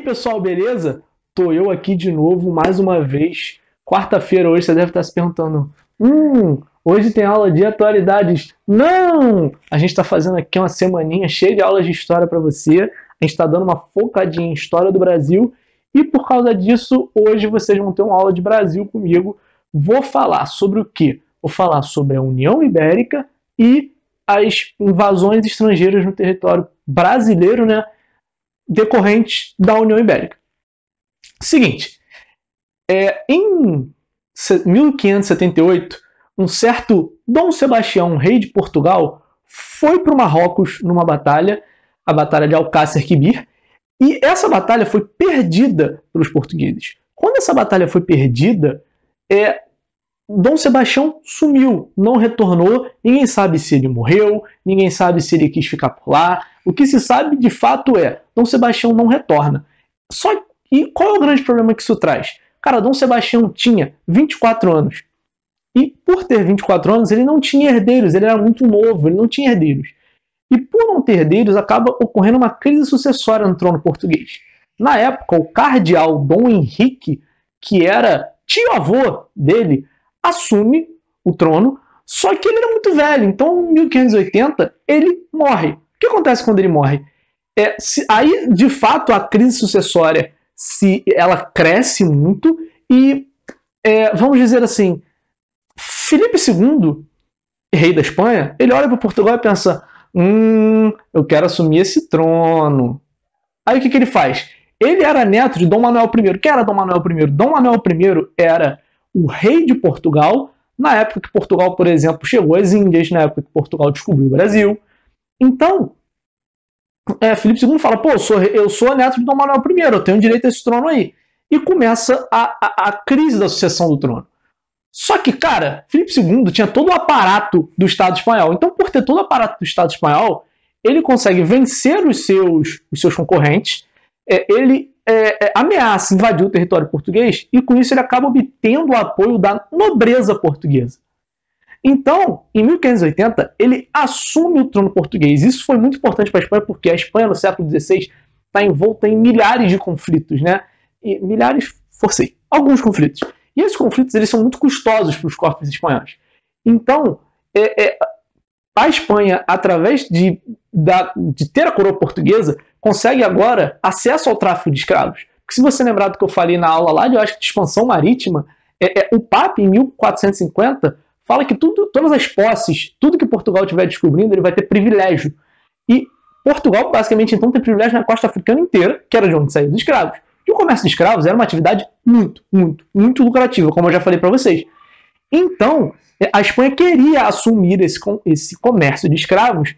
pessoal, beleza? Tô eu aqui de novo, mais uma vez. Quarta-feira hoje, você deve estar se perguntando: hoje tem aula de atualidades? Não! A gente está fazendo aqui uma semaninha cheia de aulas de história para você. A gente está dando uma focadinha em história do Brasil. E por causa disso, hoje vocês vão ter uma aula de Brasil comigo. Vou falar sobre o quê? Vou falar sobre a União Ibérica e as invasões estrangeiras no território brasileiro, né? Decorrentes da União Ibérica. Seguinte, em 1578, um certo Dom Sebastião, rei de Portugal, foi para o Marrocos numa batalha, a Batalha de Alcácer Quibir, e essa batalha foi perdida pelos portugueses. Quando essa batalha foi perdida, Dom Sebastião sumiu, não retornou, ninguém sabe se ele morreu, ninguém sabe se ele quis ficar por lá. O que se sabe de fato Dom Sebastião não retorna. E qual é o grande problema que isso traz? Cara, Dom Sebastião tinha 24 anos. E por ter 24 anos, ele não tinha herdeiros, ele era muito novo, ele não tinha herdeiros. E por não ter herdeiros, acaba ocorrendo uma crise sucessória no trono português. Na época, o cardeal Dom Henrique, que era tio-avô dele, assume o trono, só que ele era muito velho, então em 1580 ele morre. O que acontece quando ele morre? Aí, de fato, a crise sucessória ela cresce muito e, vamos dizer assim, Filipe II, rei da Espanha, ele olha para Portugal e pensa: eu quero assumir esse trono. Aí o que ele faz? Ele era neto de Dom Manuel I. Quem era Dom Manuel I? Dom Manuel I era o rei de Portugal, na época que Portugal, por exemplo, chegou às Índias, na época que Portugal descobriu o Brasil. Então, Filipe II fala: pô, eu sou neto de Dom Manuel I, eu tenho direito a esse trono aí. E começa a crise da sucessão do trono. Só que, cara, Filipe II tinha todo o aparato do Estado espanhol. Então, por ter todo o aparato do Estado espanhol, ele consegue vencer os seus concorrentes, ele ameaça invadir o território português e, com isso, ele acaba obtendo o apoio da nobreza portuguesa. Então, em 1580, ele assume o trono português. Isso foi muito importante para a Espanha, porque a Espanha, no século XVI, está envolta em milhares de conflitos, né? E milhares, forcei, alguns conflitos. E esses conflitos eles são muito custosos para os corpos espanhóis. Então, a Espanha, através de ter a coroa portuguesa, consegue agora acesso ao tráfico de escravos. Porque se você lembrar do que eu falei na aula lá de expansão marítima, o Papa, em 1450, fala que todas as posses, tudo que Portugal estiver descobrindo, ele vai ter privilégio. E Portugal, basicamente, então, tem privilégio na costa africana inteira, que era de onde saíam os escravos. E o comércio de escravos era uma atividade muito, muito, muito lucrativa, como eu já falei para vocês. Então, a Espanha queria assumir esse comércio de escravos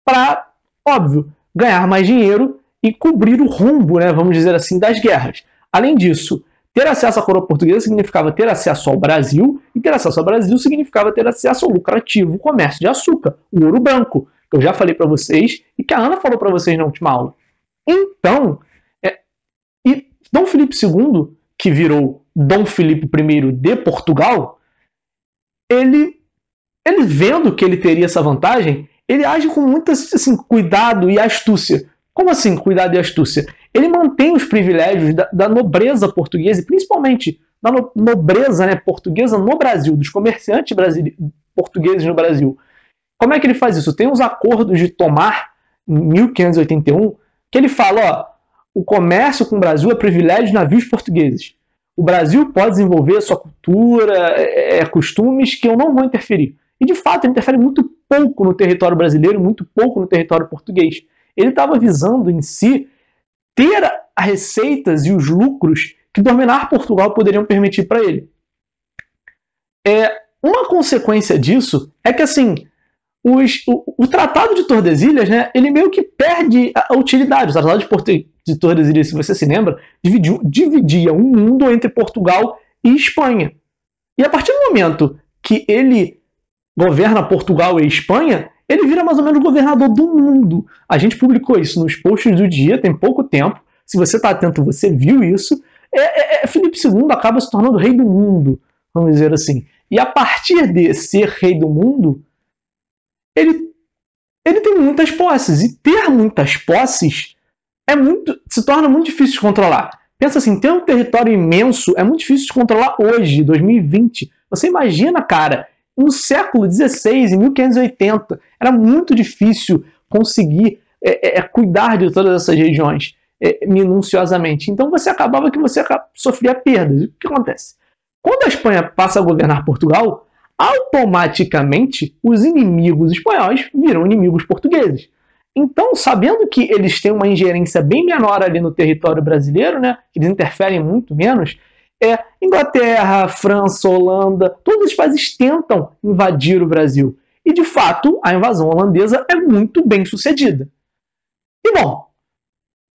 para, óbvio, ganhar mais dinheiro e cobrir o rombo, né, vamos dizer assim, das guerras. Além disso, ter acesso à coroa portuguesa significava ter acesso ao Brasil, e ter acesso ao Brasil significava ter acesso ao lucrativo comércio de açúcar, o ouro branco, que eu já falei para vocês e que a Ana falou para vocês na última aula. Então, Dom Filipe II, que virou Dom Filipe I de Portugal, ele vendo que ele teria essa vantagem, ele age com muito assim, cuidado e astúcia. Como assim, cuidado e astúcia? Ele mantém os privilégios da nobreza portuguesa, e principalmente da nobreza, né, portuguesa no Brasil, dos comerciantes portugueses no Brasil. Como é que ele faz isso? Tem os acordos de Tomar, em 1581, que ele fala: o comércio com o Brasil é privilégio de navios portugueses. O Brasil pode desenvolver sua cultura, costumes que eu não vou interferir. E, de fato, ele interfere muito pouco no território brasileiro, muito pouco no território português. Ele estava visando, em si, ter as receitas e os lucros que dominar Portugal poderiam permitir para ele. Uma consequência disso é que, assim, o Tratado de Tordesilhas, né, ele meio que perde a utilidade. O Tratado de Tordesilhas, se você se lembra, dividia o mundo entre Portugal e Espanha. E a partir do momento que ele governa Portugal e Espanha, ele vira mais ou menos o governador do mundo. A gente publicou isso nos posts do dia, tem pouco tempo. Se você está atento, você viu isso. Filipe II acaba se tornando rei do mundo, vamos dizer assim. E a partir de ser rei do mundo, ele tem muitas posses. E ter muitas posses se torna muito difícil de controlar. Pensa assim, ter um território imenso é muito difícil de controlar hoje, 2020. Você imagina, cara, no século XVI, em 1580, era muito difícil conseguir cuidar de todas essas regiões minuciosamente. Então você sofria perdas. O que acontece? Quando a Espanha passa a governar Portugal, automaticamente os inimigos espanhóis viram inimigos portugueses. Então, sabendo que eles têm uma ingerência bem menor ali no território brasileiro, né, que eles interferem muito menos, Inglaterra, França, Holanda, todos os países tentam invadir o Brasil. E, de fato, a invasão holandesa é muito bem sucedida. E, bom,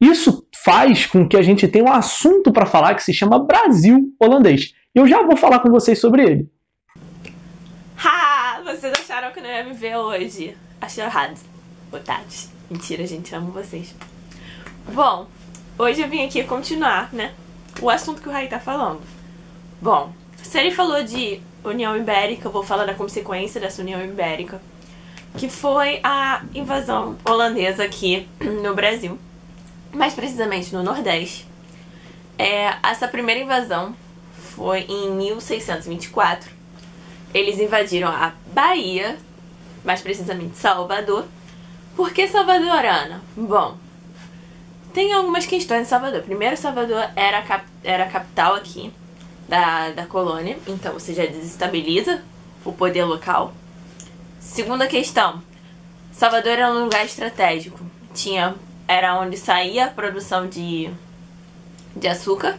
isso faz com que a gente tenha um assunto para falar que se chama Brasil holandês. E eu já vou falar com vocês sobre ele. Ha! Vocês acharam que não ia me ver hoje? Achei errado. Otários. Mentira, gente, amo vocês. Bom, hoje eu vim aqui continuar, né, o assunto que o Raí tá falando. Bom, se ele falou de União Ibérica, eu vou falar da consequência dessa União Ibérica, que foi a invasão holandesa aqui no Brasil, mais precisamente no Nordeste. Essa primeira invasão foi em 1624. Eles invadiram a Bahia, mais precisamente Salvador. Por que Salvador, Ana? Bom, tem algumas questões em Salvador. Primeiro, Salvador era a capital aqui da colônia, então você já desestabiliza o poder local. Segunda questão, Salvador era um lugar estratégico. Era onde saía a produção de açúcar,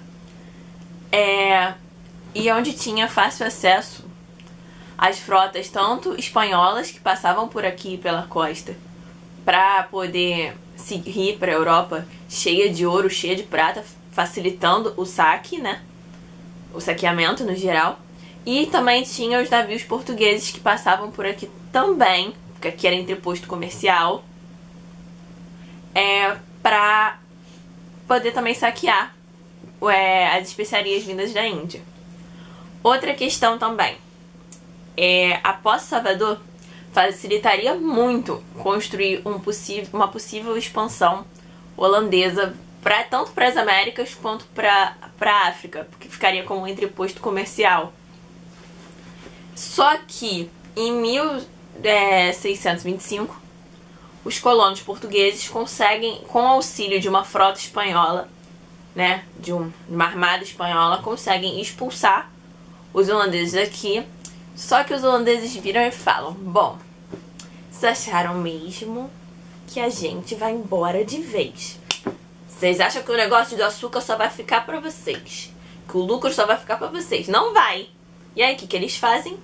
e onde tinha fácil acesso às frotas, tanto espanholas, que passavam por aqui pela costa, para poder seguir para a Europa cheia de ouro, cheia de prata, facilitando o saque, né? O saqueamento no geral. E também tinha os navios portugueses que passavam por aqui também, porque aqui era entreposto comercial, para poder também saquear as especiarias vindas da Índia. Outra questão também, após Salvador, facilitaria muito construir uma possível expansão holandesa tanto para as Américas quanto para a África, porque ficaria como um entreposto comercial. Só que em 1625, os colonos portugueses conseguem, com auxílio de uma frota espanhola, né, de uma armada espanhola, conseguem expulsar os holandeses aqui. Só que os holandeses viram e falam: bom, vocês acharam mesmo que a gente vai embora de vez? Vocês acham que o negócio do açúcar só vai ficar pra vocês? Que o lucro só vai ficar pra vocês? Não vai! E aí, o que eles fazem?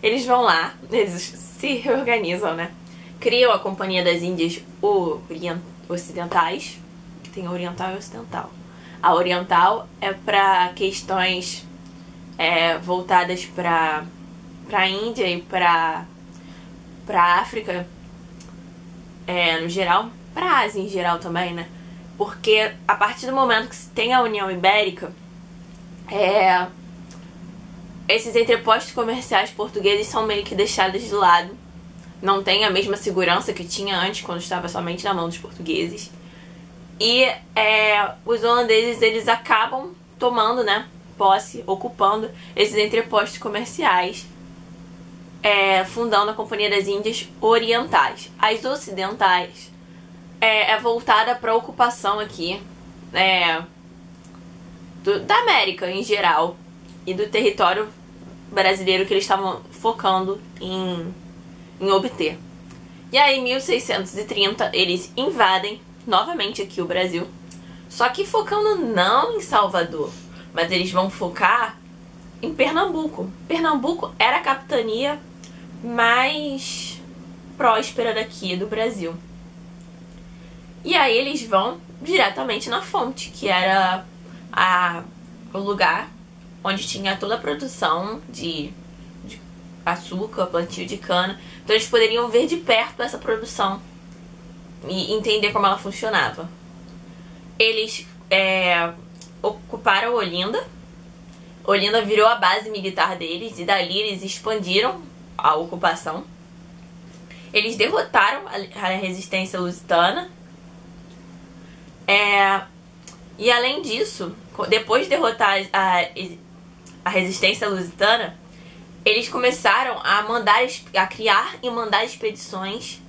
Eles vão lá, eles se reorganizam, né? Criam a Companhia das Índias Ocidentais, que tem Oriental e Ocidental. A Oriental é pra questões voltadas pra Índia e pra África, no geral, pra Ásia em geral também, né? Porque a partir do momento que se tem a União Ibérica, esses entrepostos comerciais portugueses são meio que deixados de lado. Não tem a mesma segurança que tinha antes, quando estava somente na mão dos portugueses. E os holandeses, eles acabam tomando, né, posse, ocupando esses entrepostos comerciais, fundando a Companhia das Índias Orientais. As ocidentais é voltada para a ocupação aqui da América em geral e do território brasileiro que eles estavam focando em obter. E aí, em 1630, eles invadem novamente aqui o Brasil, só que focando não em Salvador, mas eles vão focar em Pernambuco. Pernambuco era a capitania mais próspera daqui do Brasil. E aí eles vão diretamente na fonte, que era o lugar onde tinha toda a produção de açúcar, plantio de cana. Então eles poderiam ver de perto essa produção e entender como ela funcionava. Eles ocuparam Olinda. Olinda virou a base militar deles e dali eles expandiram a ocupação. Eles derrotaram a resistência lusitana E além disso, depois de derrotar a resistência lusitana, eles começaram a criar e mandar expedições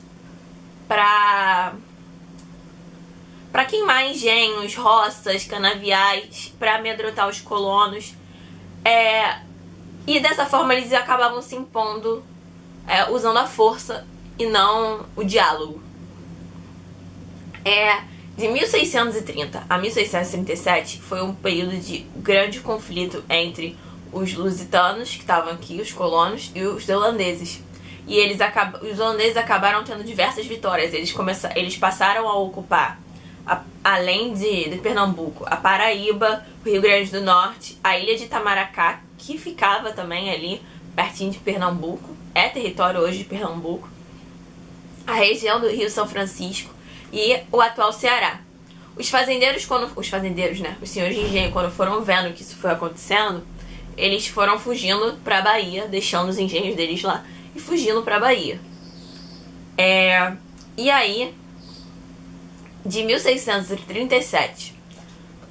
para queimar engenhos, roças, canaviais, para amedrontar os colonos. E dessa forma eles acabavam se impondo usando a força e não o diálogo. De 1630 a 1637 foi um período de grande conflito entre os lusitanos, que estavam aqui, os colonos, e os holandeses. E os holandeses acabaram tendo diversas vitórias. Eles passaram a ocupar, além de Pernambuco, a Paraíba, o Rio Grande do Norte, a ilha de Itamaracá, que ficava também ali pertinho de Pernambuco, é território hoje de Pernambuco, a região do Rio São Francisco e o atual Ceará. Os senhores de engenho, quando foram vendo que isso foi acontecendo, eles foram fugindo pra Bahia, deixando os engenhos deles lá e fugindo pra Bahia. E aí, de 1637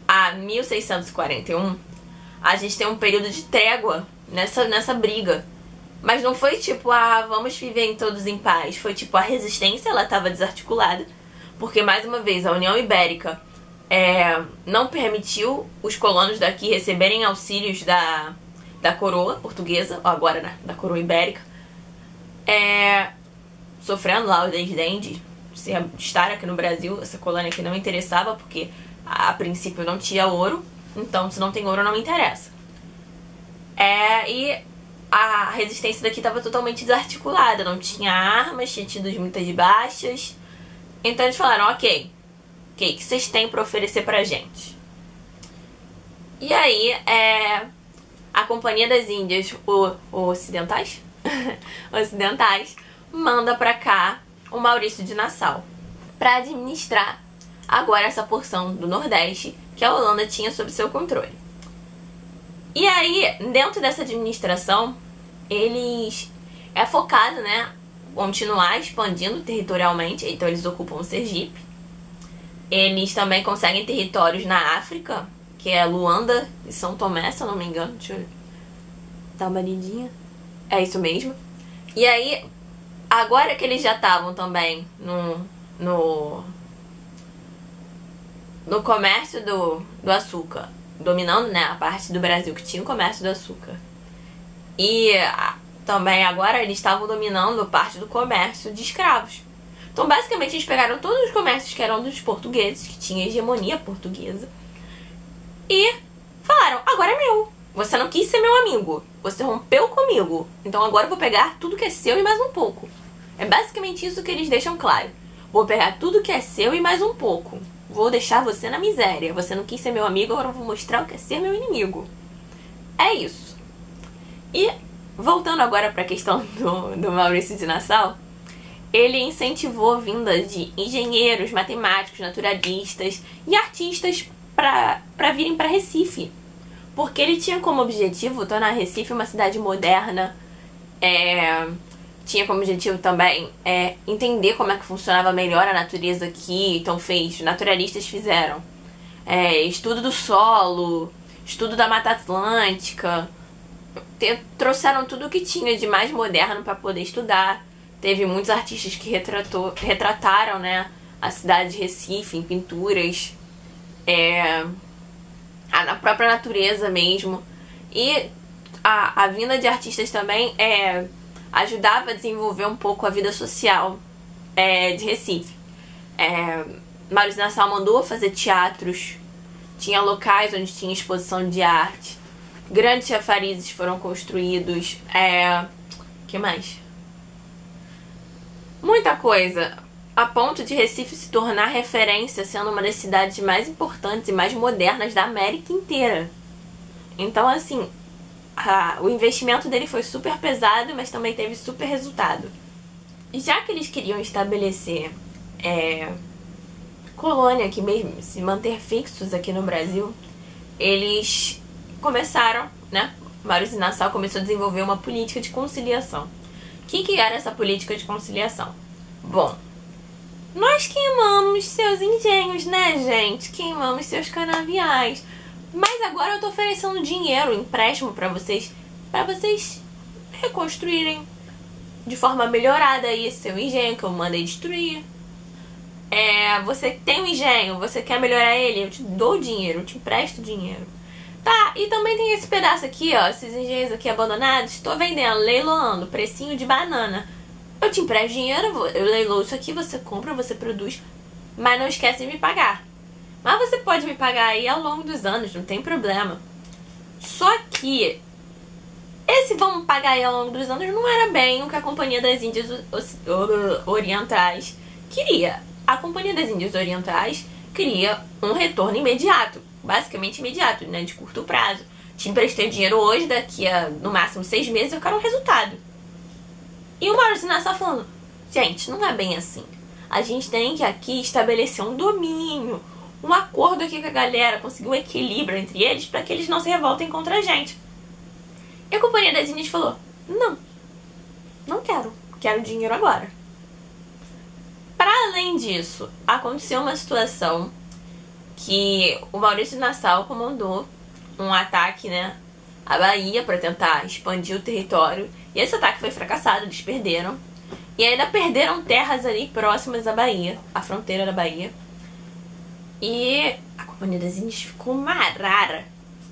a 1641, a gente tem um período de trégua nessa briga. Mas não foi tipo, vamos viver em todos em paz. Foi tipo, a resistência, ela estava desarticulada. Porque, mais uma vez, a União Ibérica não permitiu os colonos daqui receberem auxílios da coroa portuguesa, ou agora, né, da coroa ibérica. Sofrendo lá o desdém de estar aqui no Brasil. Essa colônia aqui não interessava, porque a princípio não tinha ouro. Então, se não tem ouro, não me interessa. E a resistência daqui estava totalmente desarticulada. Não tinha armas, tinha tido muitas baixas. Então eles falaram, ok, o que vocês têm para oferecer pra gente? E aí, a Companhia das Índias Ocidentais, ocidentais, manda pra cá o Maurício de Nassau para administrar agora essa porção do Nordeste que a Holanda tinha sob seu controle. E aí, dentro dessa administração, eles focado, né, continuar expandindo territorialmente. Então eles ocupam o Sergipe. Eles também conseguem territórios na África, que é Luanda e São Tomé, se eu não me engano. Deixa eu dar uma lidinha. É isso mesmo. E aí, agora que eles já estavam também no comércio do açúcar, dominando, né, a parte do Brasil que tinha o comércio do açúcar, e também agora eles estavam dominando parte do comércio de escravos. Então basicamente eles pegaram todos os comércios que eram dos portugueses, que tinha hegemonia portuguesa, e falaram, agora é meu. Você não quis ser meu amigo, você rompeu comigo, então agora eu vou pegar tudo que é seu e mais um pouco. É basicamente isso que eles deixam claro. Vou pegar tudo que é seu e mais um pouco. Vou deixar você na miséria. Você não quis ser meu amigo, agora eu vou mostrar o que é ser meu inimigo. É isso. E voltando agora para a questão do Maurício de Nassau, ele incentivou a vinda de engenheiros, matemáticos, naturalistas e artistas para virem para Recife. Porque ele tinha como objetivo tornar Recife uma cidade moderna, tinha como objetivo também entender como é que funcionava melhor a natureza aqui. Então naturalistas fizeram estudo do solo, estudo da Mata Atlântica, trouxeram tudo o que tinha de mais moderno para poder estudar. Teve muitos artistas que retrataram, né, a cidade de Recife em pinturas, na própria natureza mesmo. E a vinda de artistas também ajudava a desenvolver um pouco a vida social de Recife. Maurício de Nassau mandou fazer teatros, tinha locais onde tinha exposição de arte, grandes chafarizes foram construídos, que mais? Muita coisa, a ponto de Recife se tornar referência, sendo uma das cidades mais importantes e mais modernas da América inteira. Então, assim, o investimento dele foi super pesado, mas também teve super resultado. E já que eles queriam estabelecer colônia aqui mesmo, se manter fixos aqui no Brasil, eles começaram, né? Maurício de Nassau começou a desenvolver uma política de conciliação. O que era essa política de conciliação? Bom, Nós queimamos seus engenhos, né, gente? Queimamos seus canaviais. Mas agora eu tô oferecendo dinheiro, empréstimo pra vocês reconstruírem de forma melhorada aí seu engenho que eu mandei destruir. Você tem um engenho, você quer melhorar ele, eu te dou dinheiro, eu te empresto dinheiro. Tá, e também tem esse pedaço aqui, ó, esses engenhos aqui abandonados, tô vendendo, leiloando, precinho de banana. Eu te empresto dinheiro, eu leiloo isso aqui, você compra, você produz, mas não esquece de me pagar. Mas você pode me pagar aí ao longo dos anos, não tem problema. Só que esse vamos pagar aí ao longo dos anos não era bem o que a Companhia das Índias Orientais queria. A Companhia das Índias Orientais queria um retorno imediato, basicamente imediato, né, de curto prazo. Te emprestei dinheiro hoje, daqui a no máximo 6 meses eu quero um resultado. E o Maurício Nassau falando, gente, não é bem assim. A gente tem que aqui estabelecer um domínio, um acordo aqui com a galera, conseguir um equilíbrio entre eles para que eles não se revoltem contra a gente. E a Companhia das Índias falou, não quero dinheiro agora. Para além disso, aconteceu uma situação que o Maurício Nassau comandou um ataque, né, à Bahia para tentar expandir o território. E esse ataque foi fracassado, eles perderam. E ainda perderam terras ali próximas à Bahia, à fronteira da Bahia. E a Companhia das Índias ficou uma arara.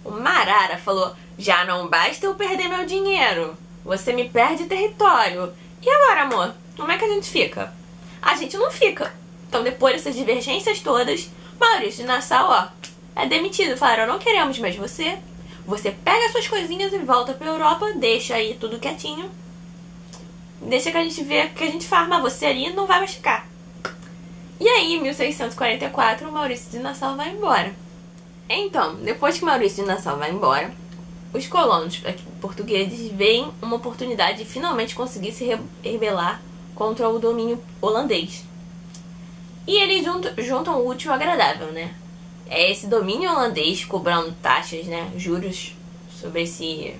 Uma arara falou, já não basta eu perder meu dinheiro, você me perde território. E agora, amor, como é que a gente fica? A gente não fica. Então, depois dessas divergências todas, Maurício Nassau, ó, é demitido. Falaram, não queremos mais você. Você pega suas coisinhas e volta pra Europa, deixa aí tudo quietinho. Deixa que a gente vê o que a gente faz, mas você ali não vai mais ficar. E aí, em 1644, o Maurício de Nassau vai embora. Então, depois que Maurício de Nassau vai embora, os colonos portugueses veem uma oportunidade de finalmente conseguir se rebelar contra o domínio holandês. E eles juntam o útil ao agradável, né? É esse domínio holandês cobrando taxas, né, juros sobre esse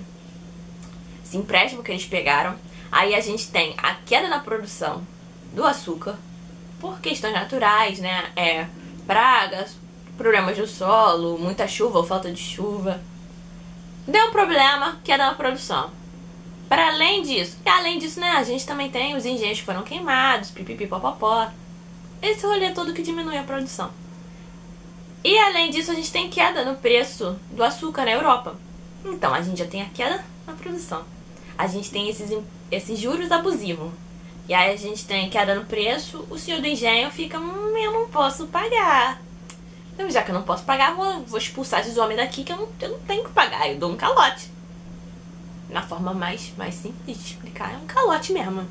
empréstimo que eles pegaram. Aí a gente tem a queda na produção do açúcar por questões naturais, né? Pragas, problemas do solo, muita chuva ou falta de chuva. Deu um problema, queda na produção. Para além disso, né, a gente também tem os engenhos que foram queimados, pipipipopopó. Esse rolê todo que diminui a produção. E além disso, a gente tem queda no preço do açúcar na Europa. Então, a gente já tem a queda na produção. A gente tem esses juros abusivos. E aí a gente tem queda no preço, o senhor do engenho fica, eu não posso pagar. Então, já que eu não posso pagar, vou expulsar esses homens daqui que eu não tenho que pagar. Eu dou um calote. Na forma mais simples de explicar, é um calote mesmo.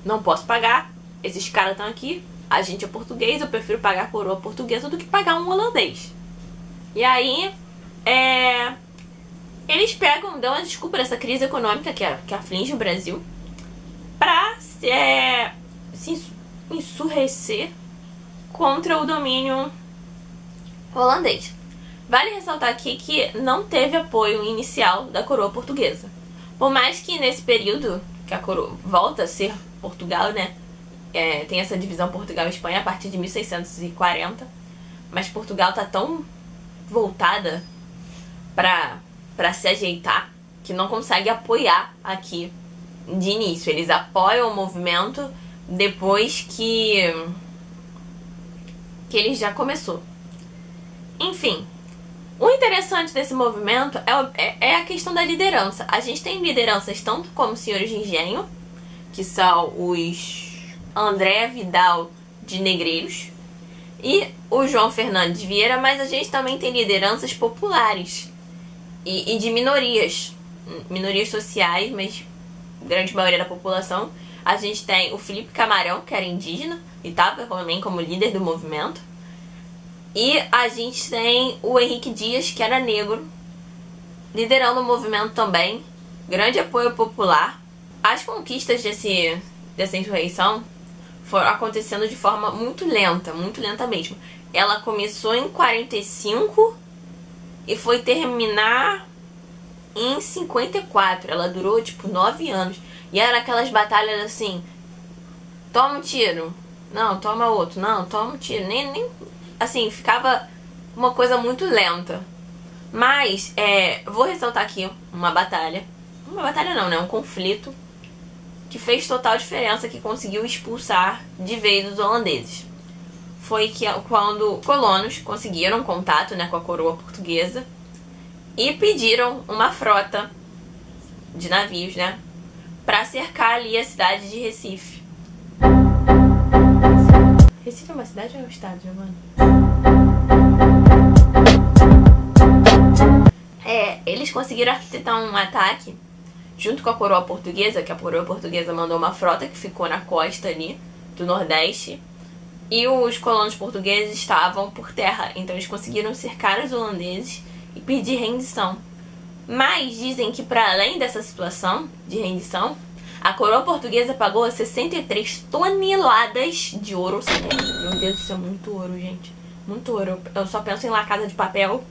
Não posso pagar, esses caras estão aqui, a gente é português, eu prefiro pagar a coroa portuguesa do que pagar um holandês. E aí, eles dão uma desculpa dessa crise econômica que aflige o Brasil pra se insurrecer contra o domínio holandês. Vale ressaltar aqui que não teve apoio inicial da coroa portuguesa. Por mais que nesse período que a coroa volta a ser Portugal, né, tem essa divisão Portugal e Espanha a partir de 1640, mas Portugal tá tão voltada pra se ajeitar que não consegue apoiar aqui de início. Eles apoiam o movimento depois que ele já começou. Enfim, o interessante desse movimento é a questão da liderança. A gente tem lideranças tanto como senhores de engenho, que são os André Vidal de Negreiros e o João Fernandes Vieira, mas a gente também tem lideranças populares e de minorias sociais, mas grande maioria da população. A gente tem o Felipe Camarão, que era indígena e estava também como líder do movimento. E a gente tem o Henrique Dias, que era negro, liderando o movimento também. Grande apoio popular. As conquistas dessa insurreição foram acontecendo de forma muito lenta mesmo. Ela começou em 45 e foi terminar em 54. Ela durou tipo 9 anos. E era aquelas batalhas assim, toma um tiro, Não, toma outro. Não, toma um tiro. Nem... Assim, ficava uma coisa muito lenta. Mas, vou ressaltar aqui uma batalha. Uma batalha não, né? Um conflito que fez total diferença, que conseguiu expulsar de vez os holandeses. Foi que quando colonos conseguiram contato, né, com a coroa portuguesa e pediram uma frota de navios, né, para cercar ali a cidade de Recife. Recife é uma cidade ou é um estado, Giovana? Eles conseguiram arquitetar um ataque junto com a coroa portuguesa, que a coroa portuguesa mandou uma frota que ficou na costa ali do Nordeste, e os colonos portugueses estavam por terra, então eles conseguiram cercar os holandeses e pedir rendição. Mas dizem que, para além dessa situação de rendição, a coroa portuguesa pagou 63 toneladas de ouro. Meu Deus, isso é muito ouro, gente. Muito ouro. Eu só penso em La Casa de Papel,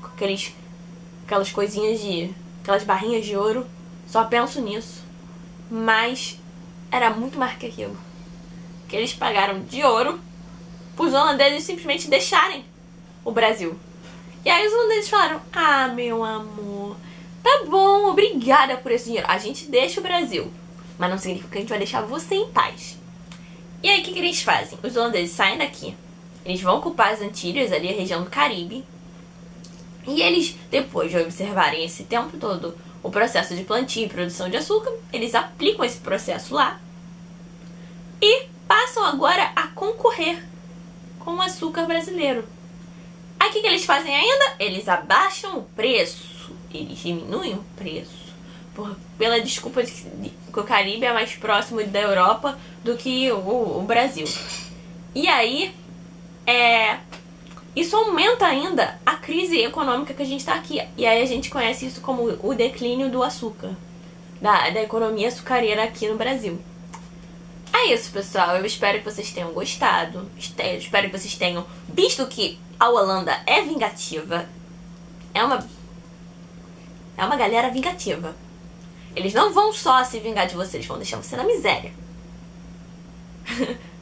com aquelas coisinhas de... aquelas barrinhas de ouro. Só penso nisso. Mas era muito mais que aquilo. Que eles pagaram de ouro os holandeses simplesmente deixarem o Brasil. E aí os holandeses falaram: ah, meu amor, tá bom, obrigada por esse dinheiro. A gente deixa o Brasil, mas não significa que a gente vai deixar você em paz. E aí o que eles fazem? Os holandeses saem daqui, eles vão ocupar as Antilhas, ali a região do Caribe. E eles, depois de observarem esse tempo todo o processo de plantio e produção de açúcar, eles aplicam esse processo lá e passam agora a concorrer com o açúcar brasileiro. Aí o que eles fazem ainda? Eles abaixam o preço, eles diminuem o preço, pela desculpa de que o Caribe é mais próximo da Europa do que o Brasil. E aí, isso aumenta ainda a crise econômica que a gente está aqui. E aí a gente conhece isso como o declínio do açúcar, da economia açucareira aqui no Brasil. É isso, pessoal. Eu espero que vocês tenham gostado. Espero que vocês tenham visto que a Holanda é vingativa. É uma galera vingativa. Eles não vão só se vingar de você, eles vão deixar você na miséria.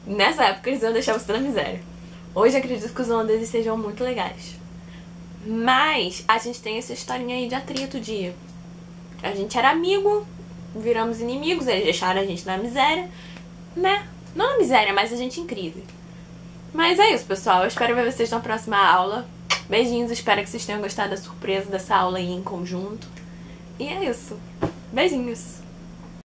Nessa época eles iam deixar você na miséria. Hoje acredito que os holandeses sejam muito legais. Mas a gente tem essa historinha aí de atrito de... a gente era amigo, viramos inimigos, eles deixaram a gente na miséria, né? Não na miséria, mas a gente em crise. Mas é isso, pessoal. Eu espero ver vocês na próxima aula. Beijinhos, espero que vocês tenham gostado da surpresa dessa aula aí em conjunto. E é isso. Beijinhos!